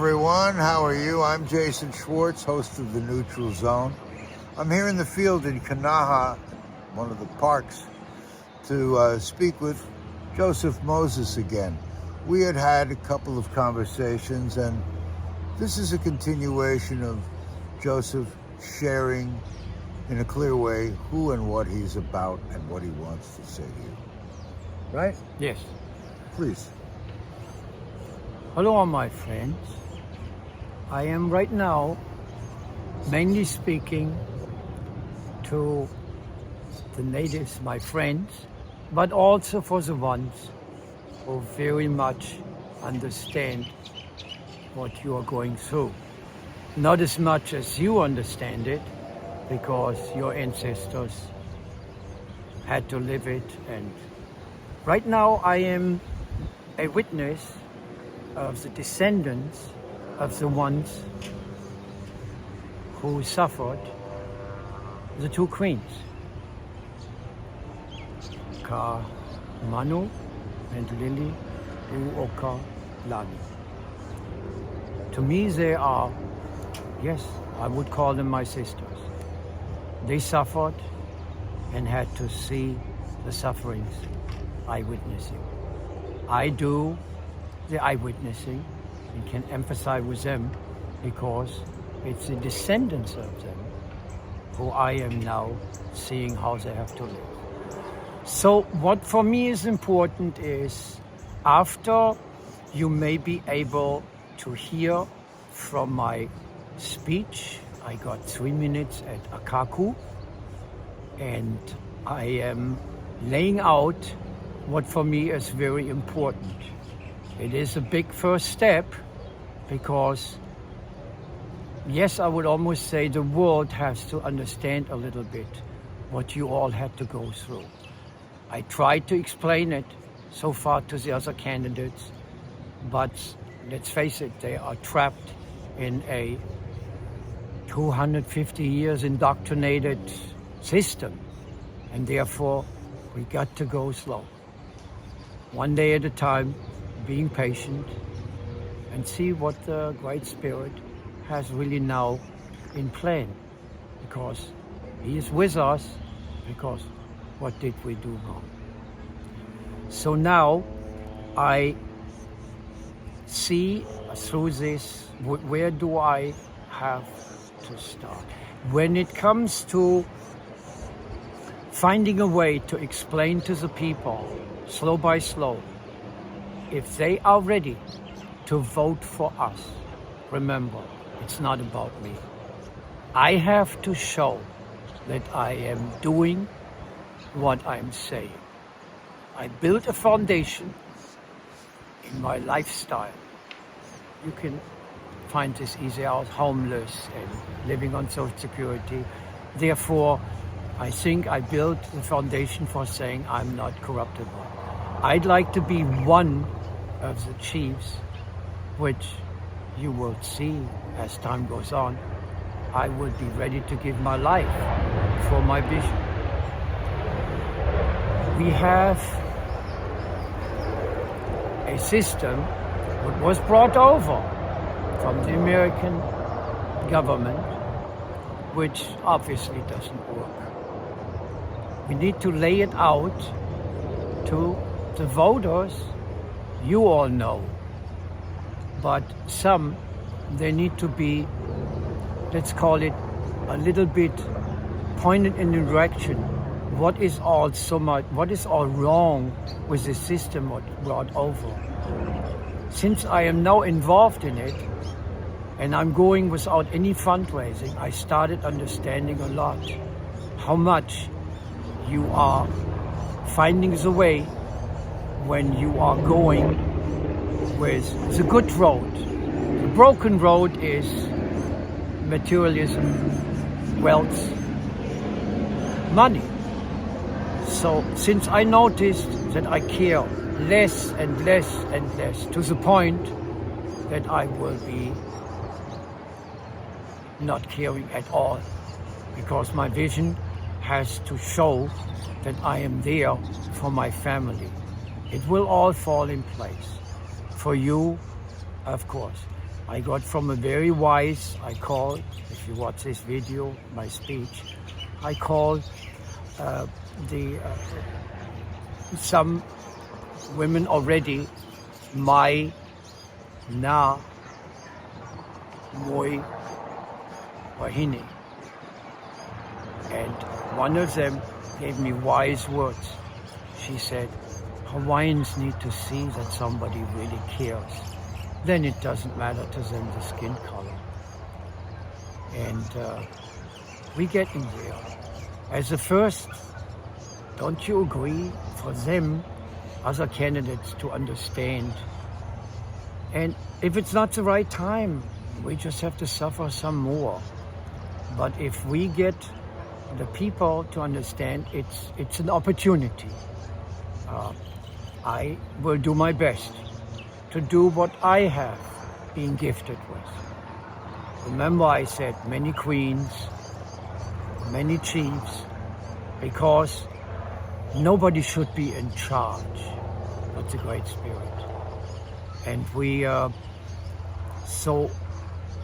everyone. How are you? I'm Jason Schwartz, host of The Neutral Zone. I'm here in the field in Kanaha, one of the parks, to speak with JosephJMoses again. We had a couple of conversations, and this is a continuation of Joseph sharing in a clear way who and what he's about and what he wants to say to you. Right? Yes. Please. Hello, my friends. I am right now mainly speaking to the natives, my friends, but also for the ones who very much understand what you are going through. Not as much as you understand it, because your ancestors had to live it. And right now I am a witness of the descendants of the ones who suffered, the two queens, Ka Manu and Lili Uoka Lani. To me they are, yes, I would call them my sisters. They suffered and had to see the sufferings eyewitnessing. I do the eyewitnessing and can empathize with them because it's the descendants of them who I am now seeing how they have to live. So what for me is important is, after you may be able to hear from my speech, I got 3 minutes at Akaku, and I am laying out what for me is very important. It is a big first step because, yes, I would almost say the world has to understand a little bit what you all had to go through. I tried to explain it so far to the other candidates, but let's face it, they are trapped in a 250 years indoctrinated system, and therefore we got to go slow. One day at a time, being patient, and see what the Great Spirit has really now in plan, because He is with us, because what did we do wrong? So now I see through this, where do I have to start? When it comes to finding a way to explain to the people, slow by slow, if they are ready to vote for us, remember, it's not about me. I have to show that I am doing what I'm saying. I built a foundation in my lifestyle. You can find this easy out, homeless and living on Social Security. Therefore, I think I built the foundation for saying I'm not corruptible. I'd like to be one of the chiefs, which you will see as time goes on. I will be ready to give my life for my vision. We have a system that was brought over from the American government, which obviously doesn't work. We need to lay it out to the voters. You all know, but some, they need to be, let's call it, a little bit pointed in the direction. What is all wrong with the system brought over? Since I am now involved in it, and I'm going without any fundraising, I started understanding a lot how much you are finding the way when you are going with the good road. The broken road is materialism, wealth, money. So since I noticed that I care less and less and less, to the point that I will be not caring at all, because my vision has to show that I am there for my family. It will all fall in place. For you, of course. I got from a very wise, if you watch this video, my speech, I called some women already Mai, Na, Maui, Wahine. And one of them gave me wise words. She said, Hawaiians need to see that somebody really cares. Then it doesn't matter to them the skin color. And we're getting there. As a first, don't you agree, for them, other candidates to understand? And if it's not the right time, we just have to suffer some more. But if we get the people to understand, it's an opportunity. I will do my best to do what I have been gifted with. Remember, I said many queens, many chiefs, because nobody should be in charge but the Great Spirit. And so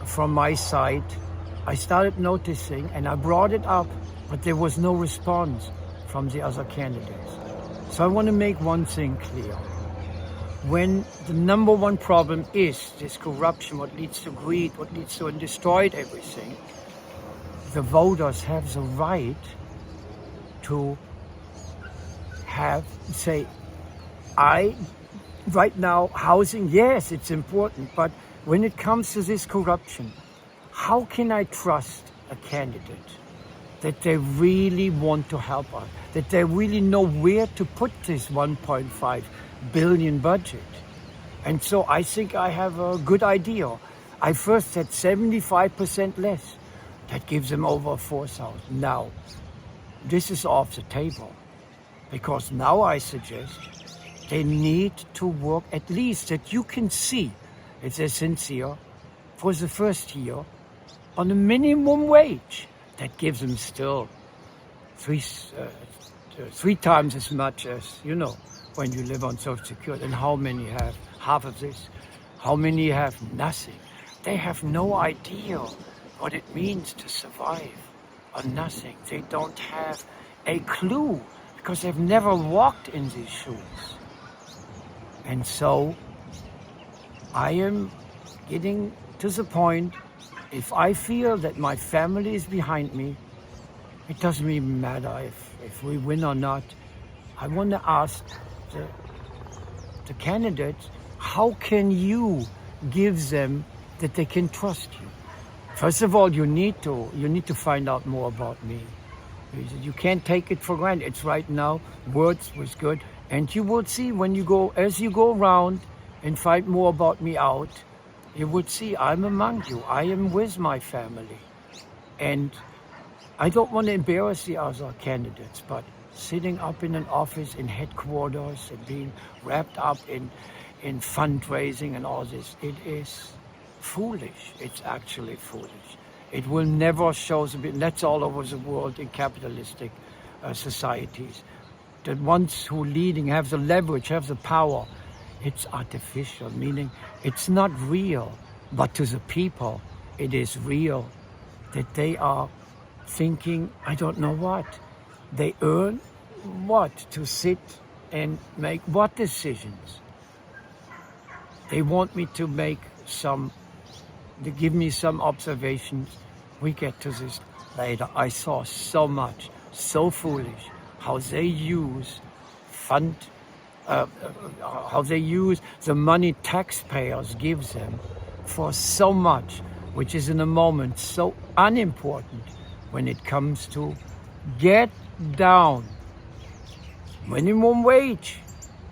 from my side, I started noticing, and I brought it up, but there was no response from the other candidates. So I want to make one thing clear. When the number one problem is this corruption, what leads to greed, what leads to and destroyed everything, the voters have the right to say, right now, housing, yes, it's important, but when it comes to this corruption, how can I trust a candidate that they really want to help us, that they really know where to put this 1.5 billion budget? And so I think I have a good idea. I first said 75% less. That gives them over 4,000. Now, this is off the table, because now I suggest they need to work at least that you can see if they're sincere for the first year on a minimum wage. That gives them still three times as much as, when you live on Social Security. And how many have half of this? How many have nothing? They have no idea what it means to survive on nothing. They don't have a clue because they've never walked in these shoes. And so I am getting to the point, if I feel that my family is behind me, it doesn't even matter if we win or not. I want to ask the candidates, how can you give them that they can trust you? First of all, you need to find out more about me. You can't take it for granted. It's right now, words was good. And you will see as you go around and find more about me out, you would see I'm among you. I am with my family. And I don't want to embarrass the other candidates, but sitting up in an office in headquarters and being wrapped up in fundraising and all this, it is foolish. It's actually foolish. It will never show that's all over the world in capitalistic societies. The ones who are leading have the leverage, have the power. It's artificial, meaning it's not real, but to the people, it is real. That they are thinking, I don't know what. They earn what? To sit and make what decisions? They want me to give me some observations. We get to this later. I saw so much, so foolish, how they use how they use the money taxpayers give them for so much, which is in a moment so unimportant when it comes to get down minimum wage.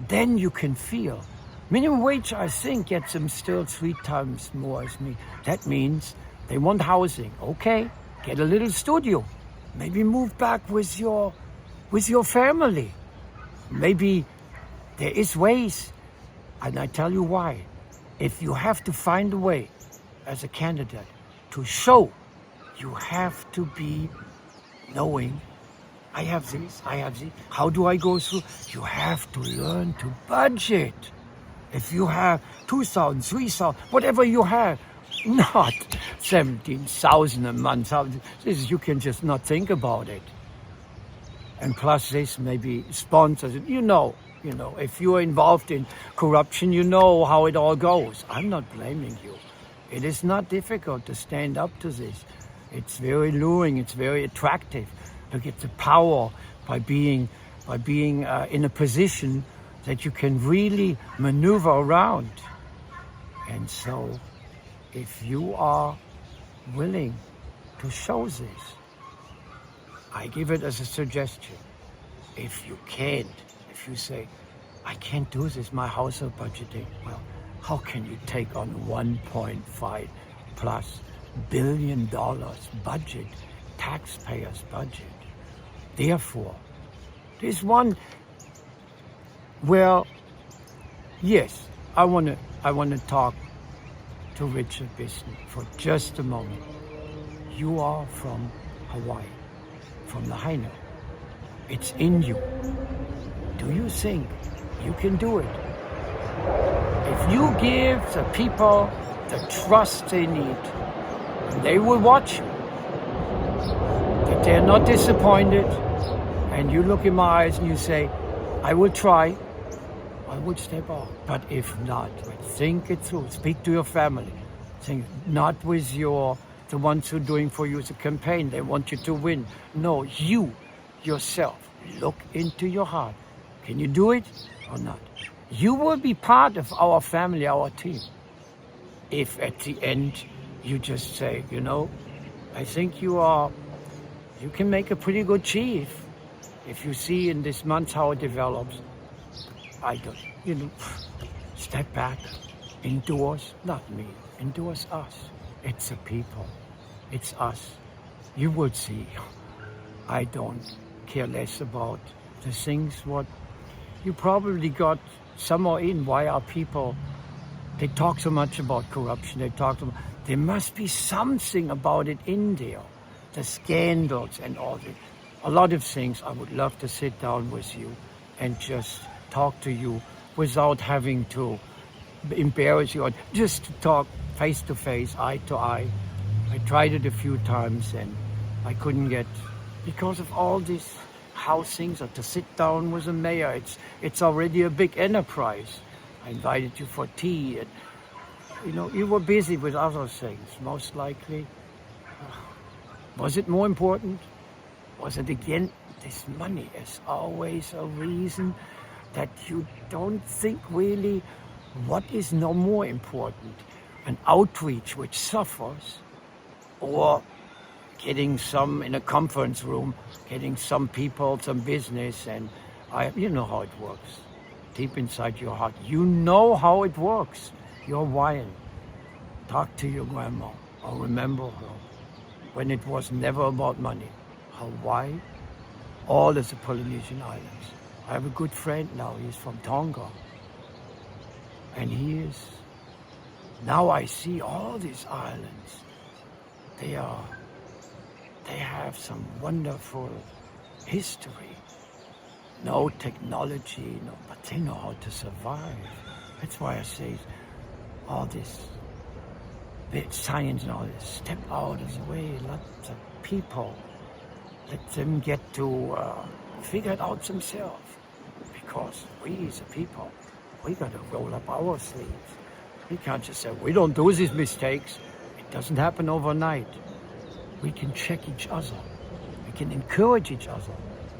Then you can feel. Minimum wage, I think, gets them still 3 times more as me. That means they want housing. Okay, get a little studio. Maybe move back with your family. Maybe there is ways, and I tell you why. If you have to find a way as a candidate to show, you have to be knowing, I have this. How do I go through? You have to learn to budget. If you have 2,000, 3,000, whatever you have, Not 17,000 a month. You can just not think about it. And plus this, maybe sponsors. If you're involved in corruption, you know how it all goes. I'm not blaming you. It is not difficult to stand up to this. It's very alluring. It's very attractive to get the power by being in a position that you can really maneuver around. And so, if you are willing to show this, I give it as a suggestion. If you can't, if you say, I can't do this, my household budgeting, well, how can you take on $1.5 plus billion budget, taxpayers' budget? Therefore, there's one where, yes, I want to talk to Richard Bisson for just a moment. You are from Hawaii, from the Lahaina. It's in you. Do you think you can do it? If you give the people the trust they need, they will watch you, that they're not disappointed, and you look in my eyes and you say, I will try, I would step out. But if not, think it through. Speak to your family. Think not with the ones who are doing for you the campaign. They want you to win. No, you yourself. Look into your heart. Can you do it or not? You will be part of our family, our team. If at the end you just say, I think you can make a pretty good chief. If you see in this month how it develops, step back, endorse, not me, endorse us. It's the people, it's us. You would see, I don't care less about the things what you probably got somewhere in. Why are people, they talk so much about corruption, there must be something about it in there, the scandals and all that. A lot of things I would love to sit down with you and just talk to you without having to embarrass you, or just to talk face to face, eye to eye. I tried it a few times and I couldn't get, because of all these housings, or to sit down with the mayor. It's already a big enterprise. I invited you for tea, and you were busy with other things, most likely. Was it more important? Was it again, this money is always a reason that you don't think really what is no more important? An outreach which suffers, or getting some in a conference room, getting some people, some business, and you know how it works. Deep inside your heart, you know how it works. You're Hawaiian. Talk to your grandma, or remember her, when it was never about money. Hawaii, all of the Polynesian islands. I have a good friend now, he's from Tonga. And now I see all these islands. They have some wonderful history. No technology, but they know how to survive. That's why I say all this science and all this, step out of the way, let the people, let them get to figure it out themselves. Because we as a people, we got to roll up our sleeves. We can't just say, we don't do these mistakes. It doesn't happen overnight. We can check each other. We can encourage each other.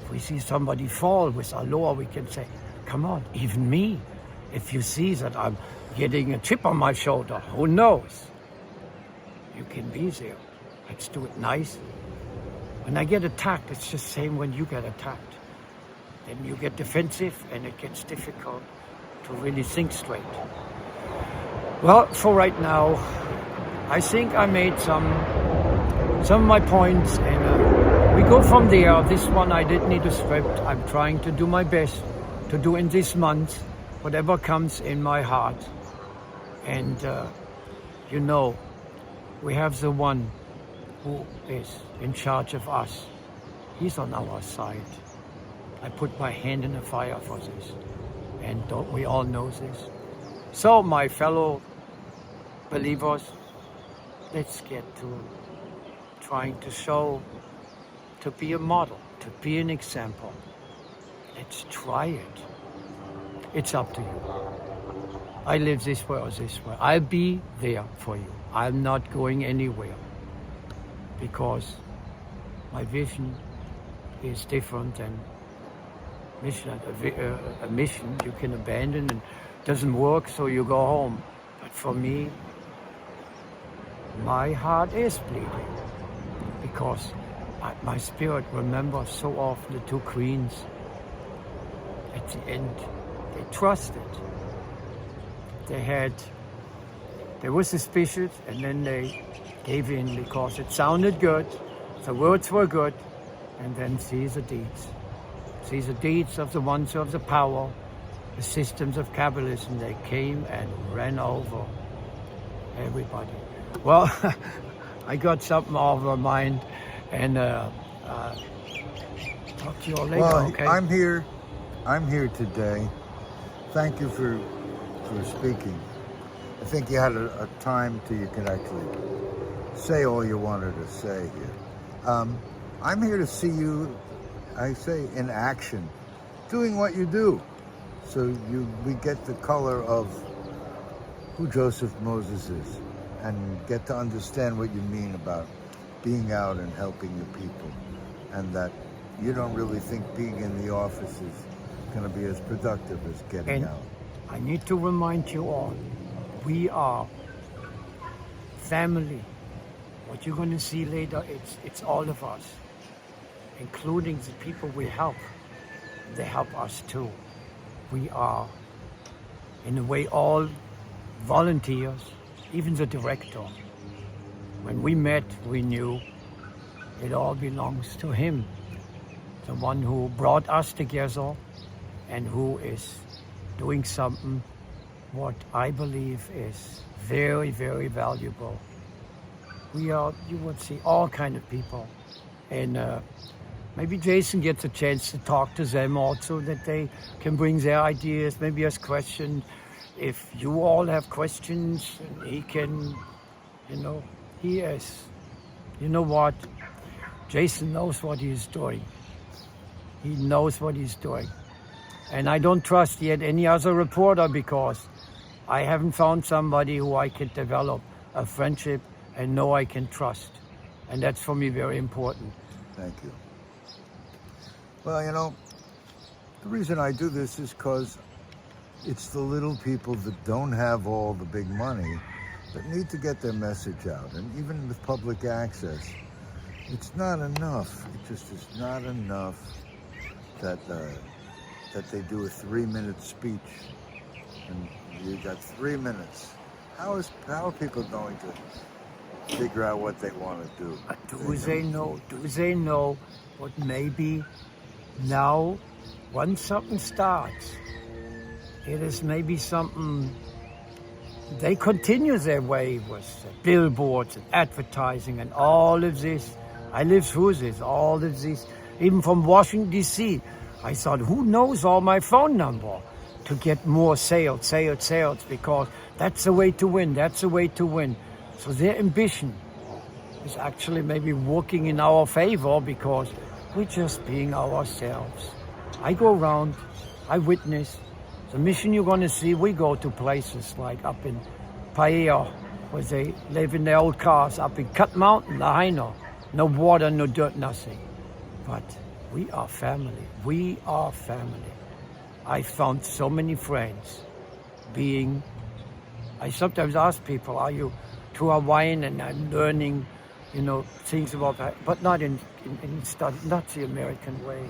If we see somebody fall with our law, we can say, come on, even me. If you see that I'm getting a chip on my shoulder, who knows? You can be there. Let's do it nicely. When I get attacked, it's just the same when you get attacked. Then you get defensive and it gets difficult to really think straight. Well, for right now, I think I made some of my points, and we go from there. This one I didn't need a script. I'm trying to do my best to do in this month whatever comes in my heart. And we have the one who is in charge of us. He's on our side. I put my hand in the fire for this, and don't we all know this? So, my fellow believers, let's get to trying to show, to be a model, to be an example. Let's try it. It's up to you. I live this way or this way. I'll be there for you. I'm not going anywhere because my vision is different than mission. A mission you can abandon and doesn't work, so you go home. But for me, my heart is bleeding because my spirit remembers so often the two queens. At the end, they trusted. They were suspicious, and then they gave in because it sounded good, the words were good, and then see the deeds. See the deeds of the ones who have the power, the systems of capitalism. They came and ran over everybody. Well, I got something off my mind, and talk to you all later, Well, okay? I'm here today. Thank you for speaking. I think you had a time till you could actually say all you wanted to say here. I'm here to see you, I say, in action, doing what you do. So we get the color of who Joseph Moses is and get to understand what you mean about being out and helping the people, and that you don't really think being in the office is going to be as productive as getting out. I need to remind you all, we are family. What you're going to see later, it's all of us, including the people we help. They help us too. We are, in a way, all volunteers, even the director. When we met, we knew it all belongs to him, the one who brought us together and who is doing something what I believe is very, very valuable. We are, you would see all kind of people, and maybe Jason gets a chance to talk to them also, that they can bring their ideas, maybe ask questions. If you all have questions, he can, he is, you know what, Jason knows what he's doing. He knows what he's doing. And I don't trust yet any other reporter because I haven't found somebody who I could develop a friendship and know I can trust. And that's for me very important. Thank you. Well, the reason I do this is because it's the little people that don't have all the big money that need to get their message out. And even with public access, it's not enough. It just is not enough that they do a 3-minute speech, and you got 3 minutes. How are people going to figure out what they want to do? Do they know what maybe now, once something starts, it is maybe something, they continue their way with billboards and advertising and all of this. I live through this, all of this, even from Washington, D.C. I thought, who knows all my phone number to get more sales, because that's the way to win, So their ambition is actually maybe working in our favor because we're just being ourselves. I go around, I witness. The mission you're going to see, we go to places like up in Paia, where they live in their old cars, up in Cut Mountain, Lahaina. No water, no dirt, nothing. But we are family. We are family. I found so many friends I sometimes ask people, are you to Hawaiian? And I'm learning, things about that, but not in study, not the American way.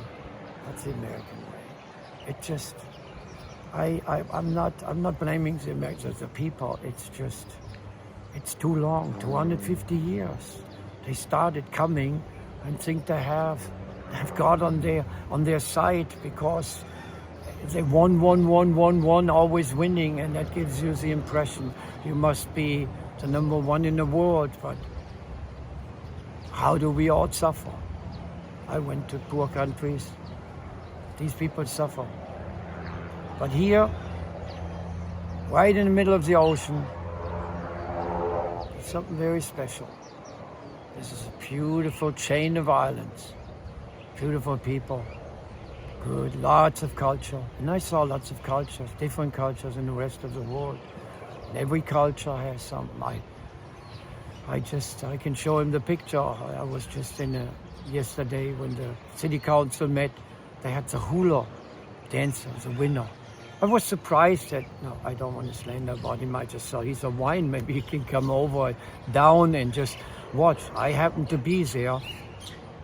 That's the American way. It just, I'm not blaming the Americans, the people. It's just, it's too long, 250 years. They started coming and think they have God on their side because they won, always winning, and that gives you the impression you must be the number one in the world. But how do we all suffer? I went to poor countries. These people suffer. But here, right in the middle of the ocean, something very special. This is a beautiful chain of islands, beautiful people, good, lots of culture. And I saw lots of cultures, different cultures in the rest of the world. And every culture has something. I can show him the picture. I was just yesterday when the city council met, they had the hula dancer, the winner. I was surprised that, no, I don't want to slander about him. I just saw he's a wine. Maybe he can come over down and just watch. I happened to be there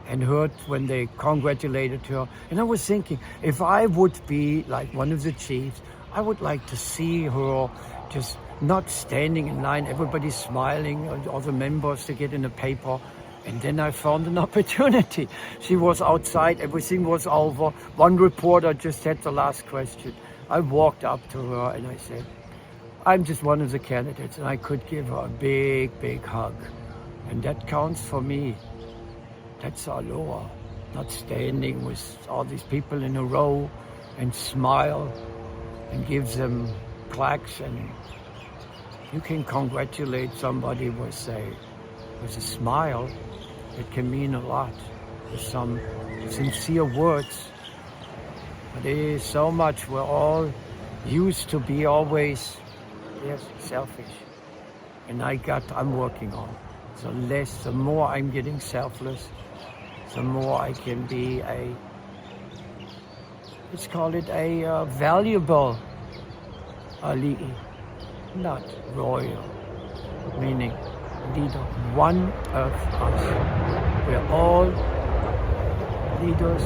and heard when they congratulated her. And I was thinking, if I would be like one of the chiefs, I would like to see her just not standing in line, everybody smiling, all the members to get in the paper. And then I found an opportunity. She was outside, everything was over. One reporter just had the last question. I walked up to her and I said, I'm just one of the candidates, and I could give her a big, big hug. And that counts for me. That's aloha. Not standing with all these people in a row and smile and give them plaques. And you can congratulate somebody with a smile. It can mean a lot, with some sincere words. But it is so much. We're all used to be always, yes, selfish. And I'm working on it. The more I'm getting selfless, the more I can be let's call it a valuable ali'i, not royal, meaning leader, one of us. We're all leaders.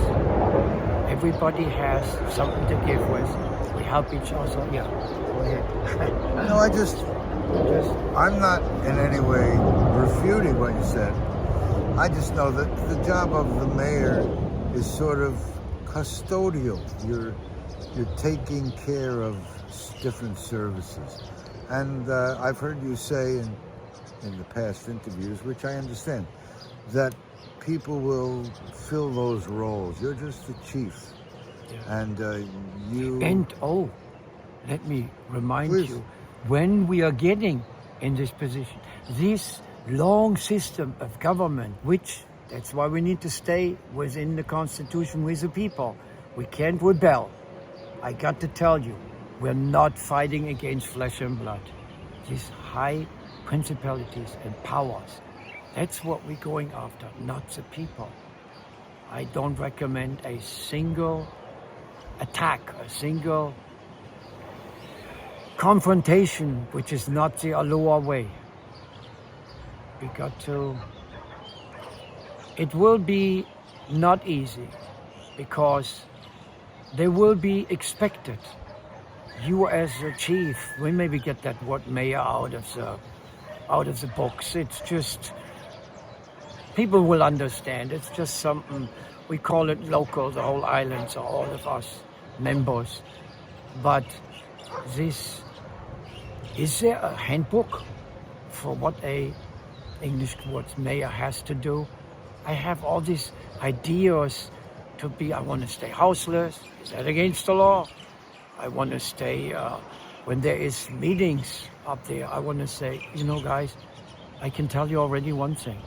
Everybody has something to give with. We help each other. Yeah, go ahead. No, I'm not in any way refuting what you said. I just know that the job of the mayor is sort of custodial. You're taking care of different services. And I've heard you say in the past interviews, which I understand, that people will fill those roles. You're just the chief. Yeah. And let me remind Please. you, when we are getting in this position, this long system of government, that's why we need to stay within the Constitution with the people. We can't rebel. I got to tell you, we're not fighting against flesh and blood. These high principalities and powers, that's what we're going after, not the people. I don't recommend a single attack, a single confrontation, which is not the aloha way. It will be not easy, because they will be expected. You as a chief, we maybe get that word mayor out of the books. It's just, people will understand. It's just something, we call it local, the whole islands are all of us members. But is there a handbook for what a English word mayor has to do? I have all these ideas I want to stay houseless. Is that against the law? I want to stay, when there is meetings up there, I want to say, guys, I can tell you already one thing.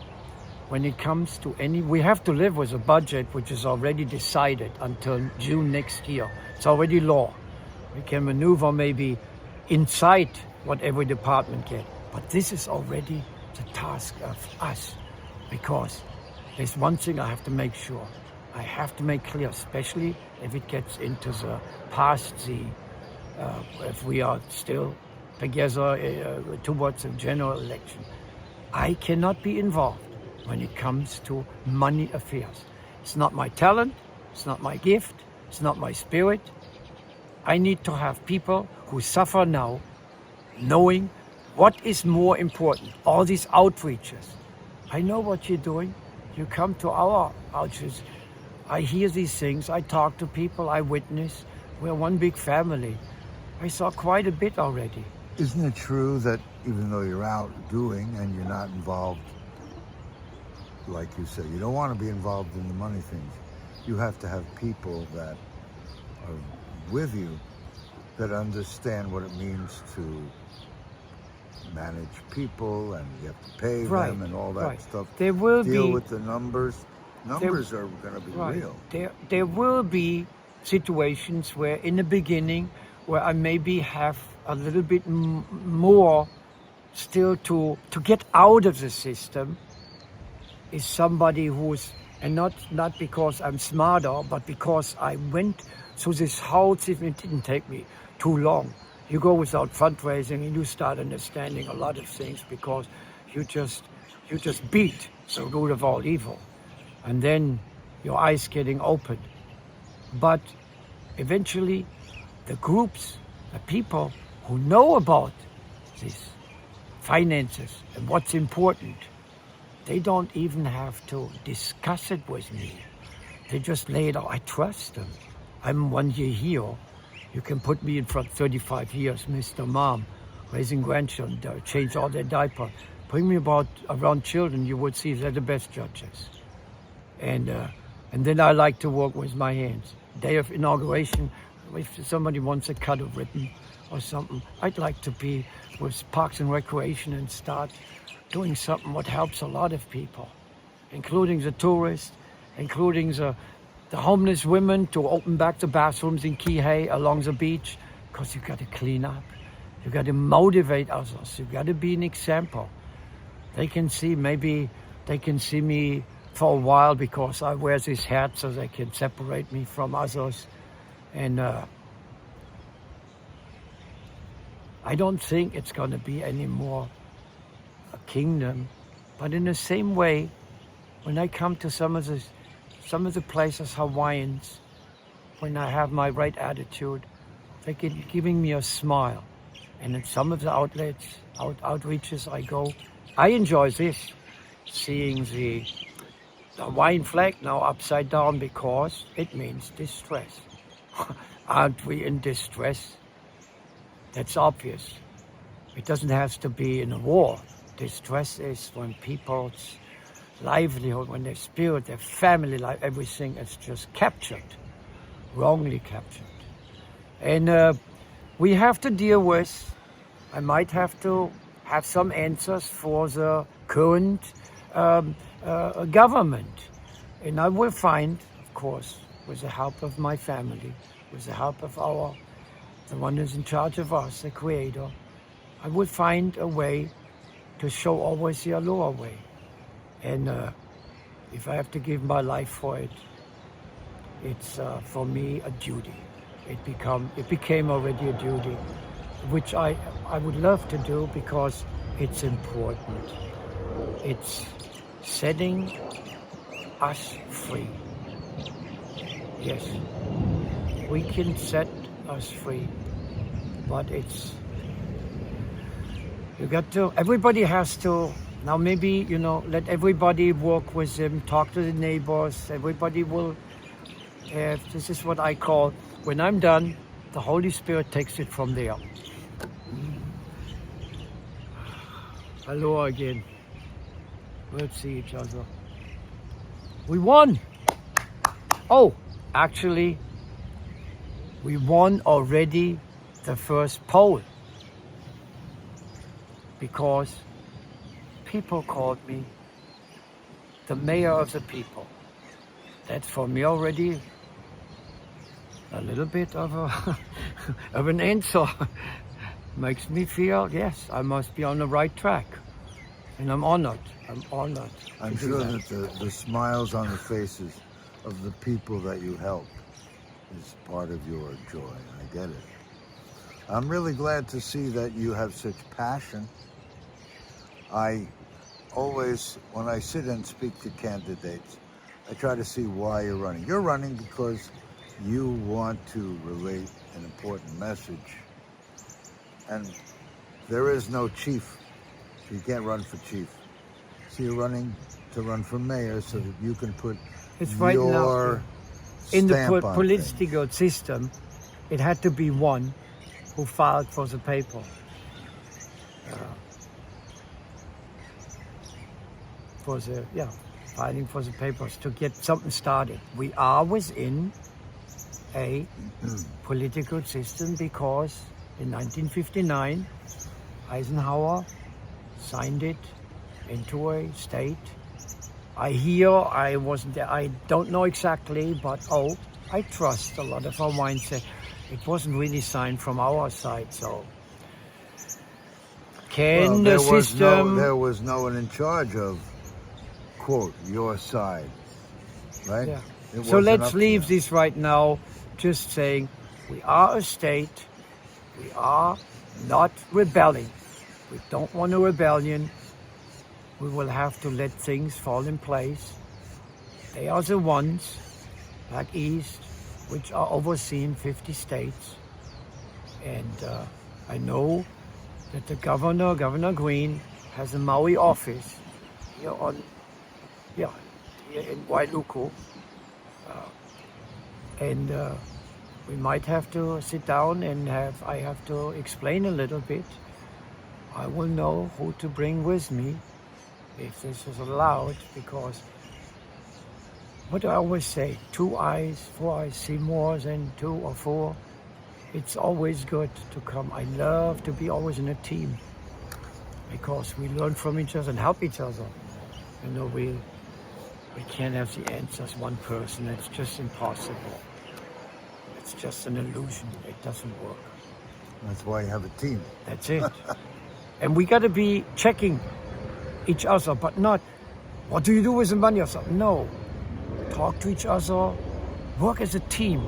When it comes to we have to live with a budget which is already decided until June next year. It's already law. We can maneuver maybe inside what every department gets. But this is already the task of us, because there's one thing I have to make sure. I have to make clear, especially if it gets into the past, if we are still together towards a general election. I cannot be involved when it comes to money affairs. It's not my talent, it's not my gift, it's not my spirit. I need to have people who suffer now, knowing what is more important. All these outreaches. I know what you're doing. You come to our outreaches. I hear these things, I talk to people, I witness. We're one big family. I saw quite a bit already. Isn't it true that even though you're out doing and you're not involved, like you say, you don't want to be involved in the money things, you have to have people that are with you that understand what it means to manage people, and you have to pay Right, them and all that right. stuff. There will Deal be with the numbers. Numbers are going to be real. There will be situations where, in the beginning, where I maybe have a little bit more still to get out of the system. Is somebody who's, and not because I'm smarter, but because I went through this whole system. It didn't take me too long. You go without fundraising and you start understanding a lot of things because you just beat the root of all evil, and then your eyes getting open. But eventually, the groups, the people who know about these finances and what's important, they don't even have to discuss it with me. They just lay it out. I trust them. I'm 1 year here. You can put me in front 35 years, Mr. Mom, raising grandchildren, change all their diaper. Bring me around children, you would see they're the best judges. And then I like to work with my hands. Day of inauguration, if somebody wants a cut of ribbon or something, I'd like to be with Parks and Recreation and start doing something what helps a lot of people, including the tourists, including the homeless women, to open back the bathrooms in Kihei along the beach, because you got to clean up. You got to motivate others. You got to be an example. They can see me for a while because I wear this hat so they can separate me from others. And I don't think it's going to be any more a kingdom. But in the same way, when I come to some of the places, Hawaiians, when I have my right attitude, they're giving me a smile. And in some of the outreaches I go, I enjoy this, seeing the Hawaiian flag now upside down, because it means distress. Aren't we in distress? That's obvious. It doesn't have to be in a war. Distress is when people's livelihood, when their spirit, their family life, everything is just captured, wrongly captured. And we have to deal with, I might have to have some answers for the current government. And I will find, of course, with the help of my family, with the help of the one who's in charge of us, the Creator, I will find a way to show always the Aloha way. And if I have to give my life for it, it's for me a duty. It became already a duty, which I would love to do because it's important. It's setting us free. Yes, we can set us free, but everybody has to, now maybe, let everybody work with them, talk to the neighbors, everybody will have, this is what I call, when I'm done, the Holy Spirit takes it from there. Aloha again. We'll see each other. We won! Oh, actually, we won already the first poll, because people called me the mayor of the people. That's for me already a little bit of an answer. Makes me feel, yes, I must be on the right track. And I'm honored. I'm sure that the smiles on the faces of the people that you help is part of your joy. I get it. I'm really glad to see that you have such passion. I always, when I sit and speak to candidates, I try to see why you're running. You're running because you want to relate an important message. And there is no chief. You can't run for chief. So you're running to run for mayor so that you can put it's right your now, in the political system, it had to be one who filed for the paper. Filing for the papers to get something started. We are within a political system because in 1959, Eisenhower signed it into a state. I hear, I wasn't there, I don't know exactly, but I trust a lot of Hawaiians say it wasn't really signed from our side, so can the system... There was no one in charge of, quote, your side, right? Yeah. It So wasn't let's up to leave them. this right now, just saying we are a state, we are not rebelling. We don't want a rebellion. We will have to let things fall in place. They are the ones, like East, which are overseeing 50 states. And I know that the Governor Green, has a Maui office here here in Wailuku. And we might have to sit down and I have to explain a little bit. I will know who to bring with me if this is allowed, because what I always say, 2 eyes, 4 eyes see more than 2 or 4. It's always good to come. I love to be always in a team because we learn from each other and help each other. You know, we can't have the answers one person. It's just impossible. It's just an illusion. It doesn't work. That's why you have a team. That's it. And we got to be checking each other, but not, what do you do with the money or something? No. Talk to each other, work as a team.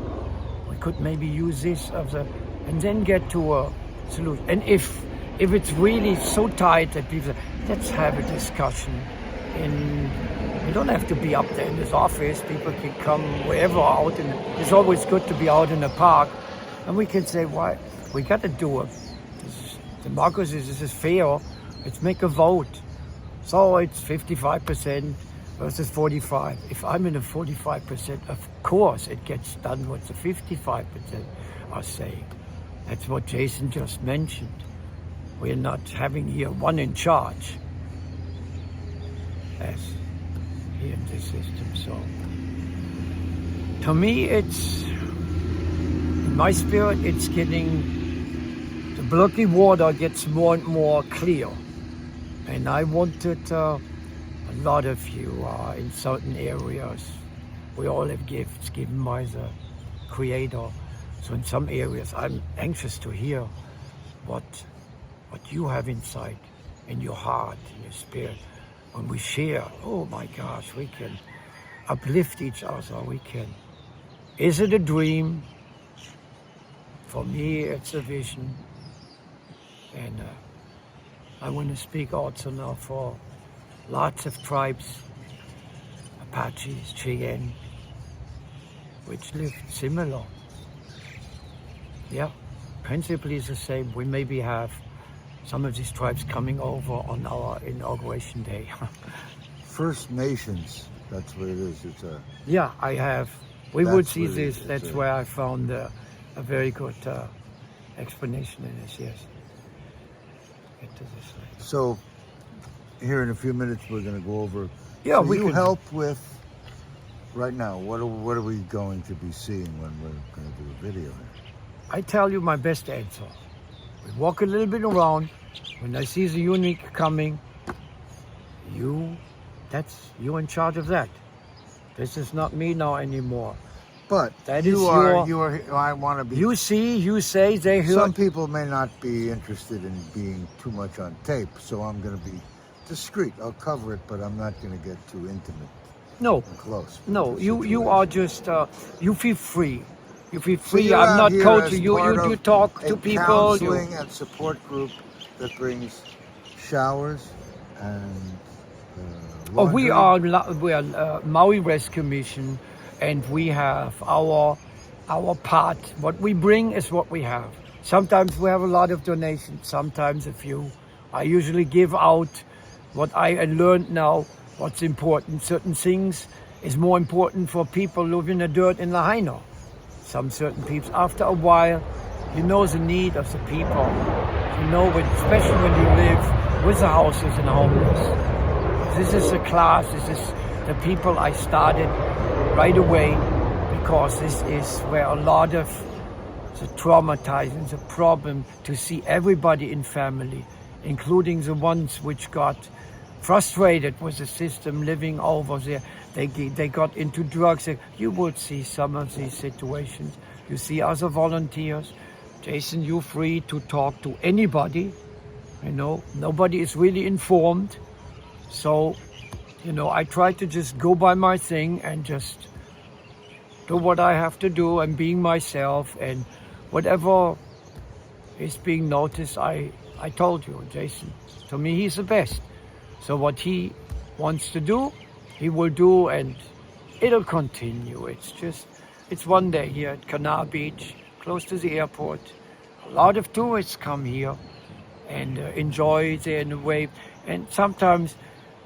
We could maybe use this and then get to a solution. And if it's really so tight that people say, let's have a discussion. We don't have to be up there in this office. People can come wherever out. It's always good to be out in the park. And we can say, why? We got to do it. Democracy, this is fair. Let's make a vote. So it's 55% versus 45. If I'm in a 45%, of course it gets done what the 55% are saying. That's what Jason just mentioned. We're not having here one in charge as here in this system. So to me, it's, in my spirit, it's getting, the blocky water gets more and more clear. And I wanted, a lot of you are in certain areas. We all have gifts given by the Creator. So in some areas, I'm anxious to hear what you have inside, in your heart, in your spirit. When we share, oh my gosh, we can uplift each other. We can. Is it a dream? For me, it's a vision. And I want to speak also now for lots of tribes, Apaches, Cheyenne, which live similar. Yeah, principally it's the same. We maybe have some of these tribes coming over on our inauguration day. First Nations, that's what it is. It's a... Yeah, I have. We That's would see what it this. is. That's It's a- where I found a very good explanation in this, yes. Get to this later. So here in a few minutes, we're going to go over. Yeah, so we you can help with, right now, what are we going to be seeing when we're going to do a video here? I tell you my best answer. We walk a little bit around. When I see the unique coming, you're in charge of that. This is not me now anymore. But That you is are, your- I want to be... You see, you say, they hear. Some people may not be interested in being too much on tape, so I'm going to be discreet. I'll cover it, but I'm not going to get too intimate No, and close. with no, the you are situation. just, you feel free. You feel So free. you're I'm out not here coaching as you. part You of talk a to people. counseling and support group that brings showers and Oh, we laundry. are Maui Rescue Mission, and we have our part. What we bring is what we have. Sometimes we have a lot of donations, sometimes a few. I usually give out what I learned now, what's important. Certain things is more important for people living in the dirt in Lahaina. Some certain people, after a while, you know the need of the people. You know, especially when you live with the houses and homeless. This is a class, this is the people I started right away, because this is where a lot of the traumatizing, the problem to see everybody in family including the ones which got frustrated with the system living over there. They got into drugs. You would see some of these situations. You see other volunteers. Jason, you're free to talk to anybody. You know, nobody is really informed. So, you know, I try to just go by my thing and just do what I have to do and being myself, and whatever is being noticed, I told you, Jason, to me he's the best. So what he wants to do, he will do, and it'll continue. It's one day here at Kanaha Beach, close to the airport. A lot of tourists come here and enjoy the wave. And sometimes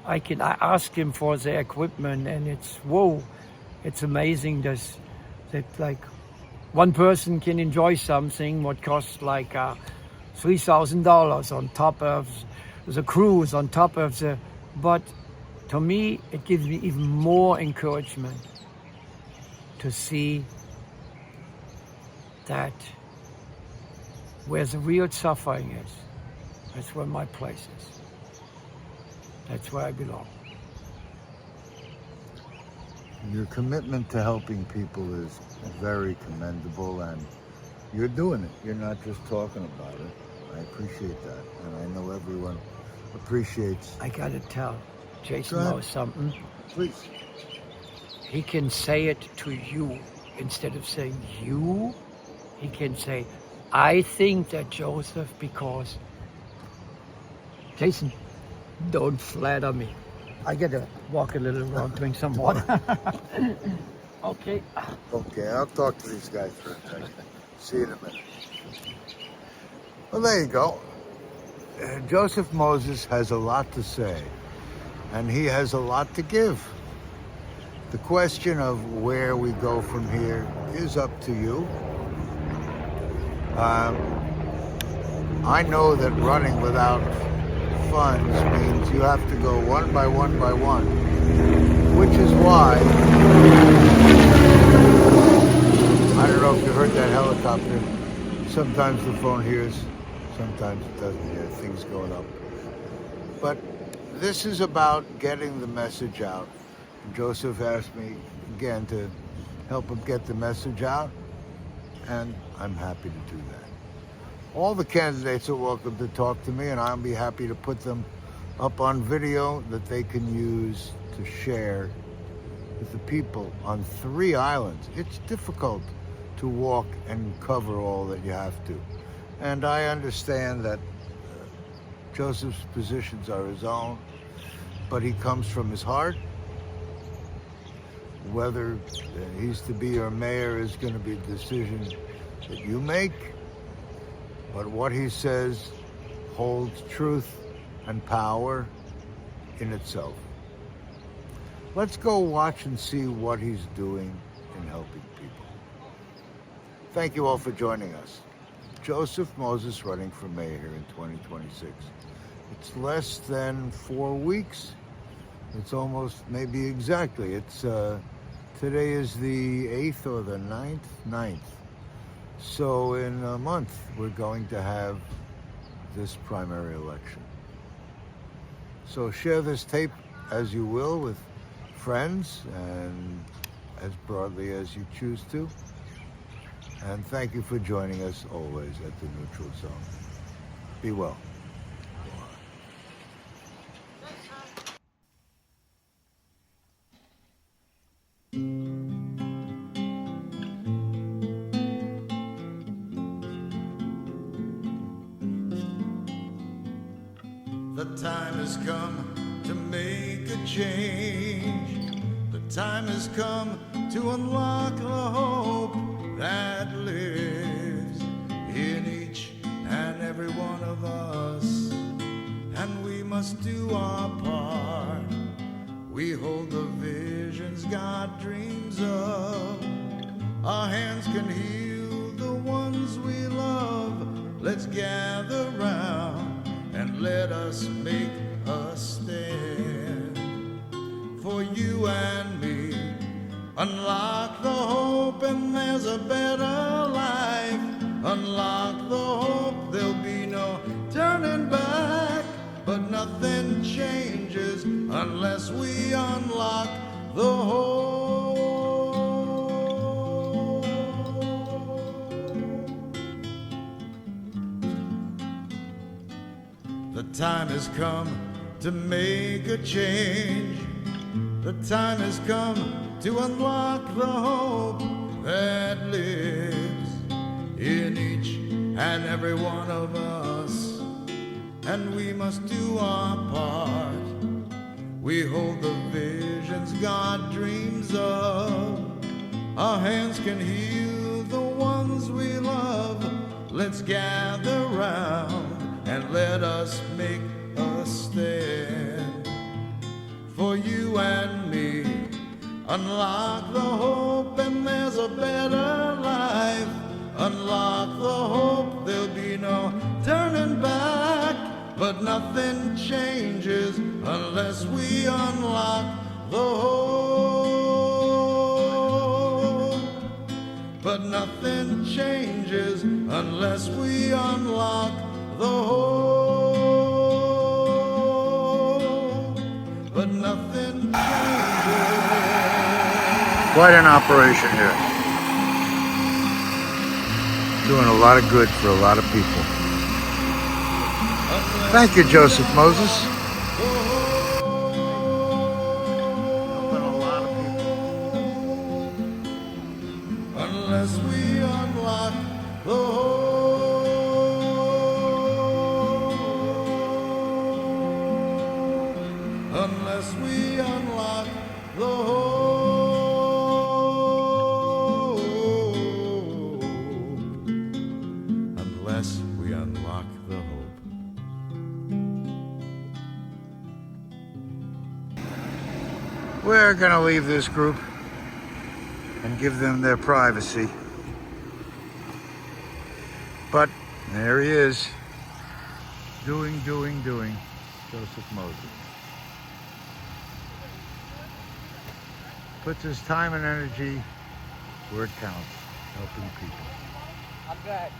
I ask him for the equipment, and it's amazing that like one person can enjoy something what costs like $3,000 on top of the cruise, on top of the. But to me, it gives me even more encouragement to see that where the real suffering is, that's where my place is. That's where I belong. Your commitment to helping people is very commendable, and you're doing it. You're not just talking about it. I appreciate that, and I know everyone appreciates. I gotta tell, Jason Go ahead. knows something. Please. He can say it to you instead of saying you. He can say, I think that Joseph, because Jason, don't flatter me. I gotta walk a little around, drink some water. Okay. Okay, I'll talk to these guys for a second. See you in a minute. Well, there you go. Joseph Moses has a lot to say, and he has a lot to give. The question of where we go from here is up to you. I know that running without funds means you have to go one by one by one, which is why, I don't know if you heard that helicopter. Sometimes the phone hears, sometimes it doesn't hear, things going up. But this is about getting the message out. Joseph asked me again to help him get the message out, and I'm happy to do that. All the candidates are welcome to talk to me, and I'll be happy to put them up on video that they can use to share with the people on 3 islands. It's difficult to walk and cover all that you have to. And I understand that Joseph's positions are his own, but he comes from his heart. Whether he's to be your mayor is going to be a decision that you make, but what he says holds truth and power in itself. Let's go watch and see what he's doing in helping people. Thank you all for joining us. Joseph Moses running for mayor here in 2026. It's less than 4 weeks. It's almost, maybe exactly. It's today is the 8th or the 9th? 9th. So in a month, we're going to have this primary election. So share this tape as you will with friends and as broadly as you choose to. And thank you for joining us always at the Neutral Zone. Be well. The time has come to make a change. The time has come to unlock the hope that lives in each and every one of us. And we must do our part. We hold the visions God dreams of. Our hands can heal the ones we love. Let's gather round and let us make a stand for you and me. Unlock the hope and there's a better life. Unlock the hope, there'll be no turning back. nothing changes unless we unlock the hope. The time has come to make a change. The time has come to unlock the hope that lives in each and every one of us. And we must do our part. We hold the visions God dreams of. Our hands can heal the ones we love. Let's gather round and let us make a stand. For you and me, unlock the hope and there's a better life. Unlock the hope, there'll be no turning back. But nothing changes unless we unlock the hope. But nothing changes unless we unlock the hope. But nothing changes. Quite an operation here. Doing a lot of good for a lot of people. Thank you, Joseph Moses. Helping a lot of people. Unless we unlock the hope. Unless we unlock the hope. Unless we unlock the hope. We're going to leave this group and give them their privacy. But there he is, doing, Joseph Moses. Puts his time and energy where it counts, helping people. I'm back.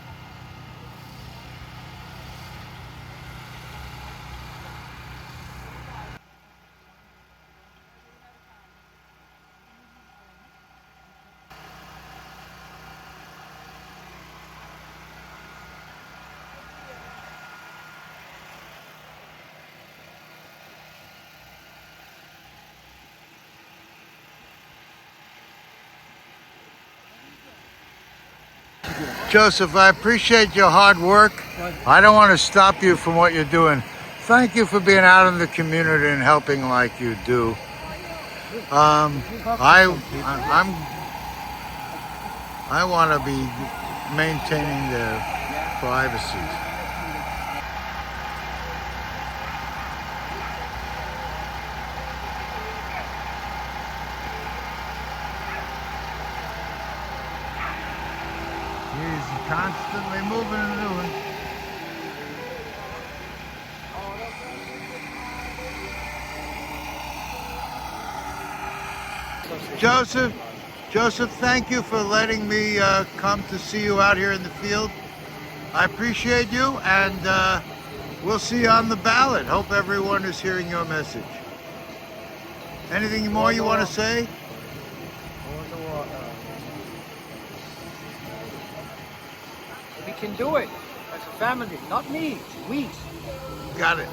Joseph, I appreciate your hard work. I don't want to stop you from what you're doing. Thank you for being out in the community and helping like you do. I want to be maintaining their privacy. He's constantly moving and doing. Joseph, thank you for letting me come to see you out here in the field. I appreciate you, and we'll see you on the ballot. Hope everyone is hearing your message. Anything more you want to say? We can do it as a family, not me, we. Got it.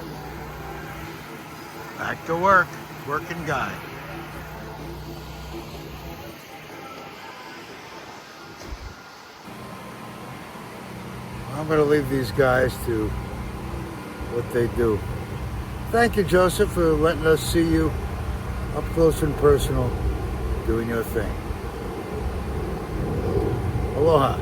Back to work, working guy. I'm going to leave these guys to what they do. Thank you, Joseph, for letting us see you up close and personal, doing your thing. Aloha.